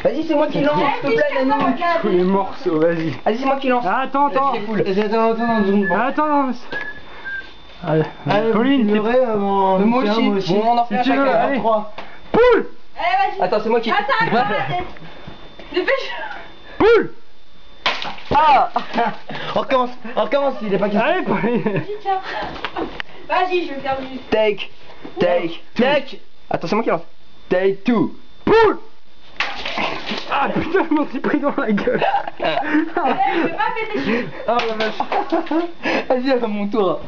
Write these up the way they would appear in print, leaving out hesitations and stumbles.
Vas-y, c'est moi qui lance, s'il te plaît, Nani. Tous les morceaux, vas-y. Vas-y, c'est moi qui lance. Ah, attends. Attends, Attends. Allez, Pauline, tu vrai avant. Moi aussi. Bon, on en fait à chacun. Allez. 3. Allez, Poule. vas-y. Attends, c'est moi qui. Attends, arrête. Dépêche. Poule. Ah. On recommence, il est pas question. Allez, Pauline. Vas-y, tiens. Vas-y, je vais faire du... Take. Attends, c'est moi qui lance. Take 2. Poule. Ah putain, je m'en suis pris dans la gueule. Allez, je vais pas péter dessus. Oh la vache. Vas-y, à mon tour.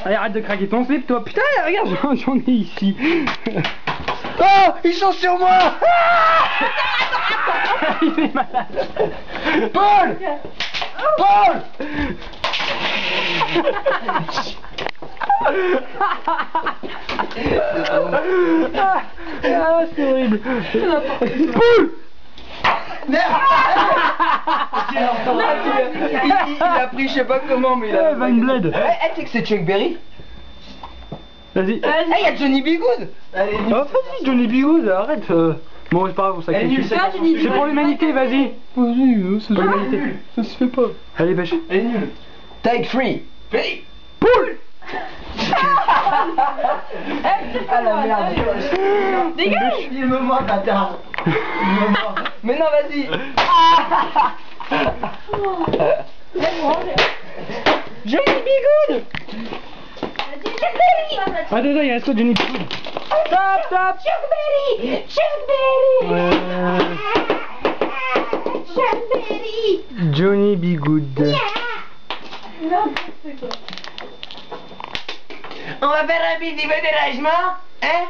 Allez, arrête de craquer ton slip, toi. Putain, regarde, j'en ai ici. Oh, ils sont sur moi. Il est malade. Paul. Ah, c'est horrible. Poule. Merde. Il a pris, je sais pas comment, mais il a. Van Bled. Eh, tu sais que c'est Chuck Berry? Vas-y. Eh, y'a Johnny B. Good. Allez, Oh, vas-y, Johnny B. Good, arrête. Bon, c'est pas grave, on sacrifie. C'est pour l'humanité, vas-y. Vas-y, c'est pour l'humanité. Ça se fait pas. Allez, bêche. Elle est nulle. Take 3. Ready? Poule. Ah la merde. Dégage. Il me ment, bâtard. Mais non, vas-y. Johnny B. Good. Attends, il reste quoi, Johnny B. Good. Stop. Johnny B. Good. On va faire un petit peu de rangement, hein?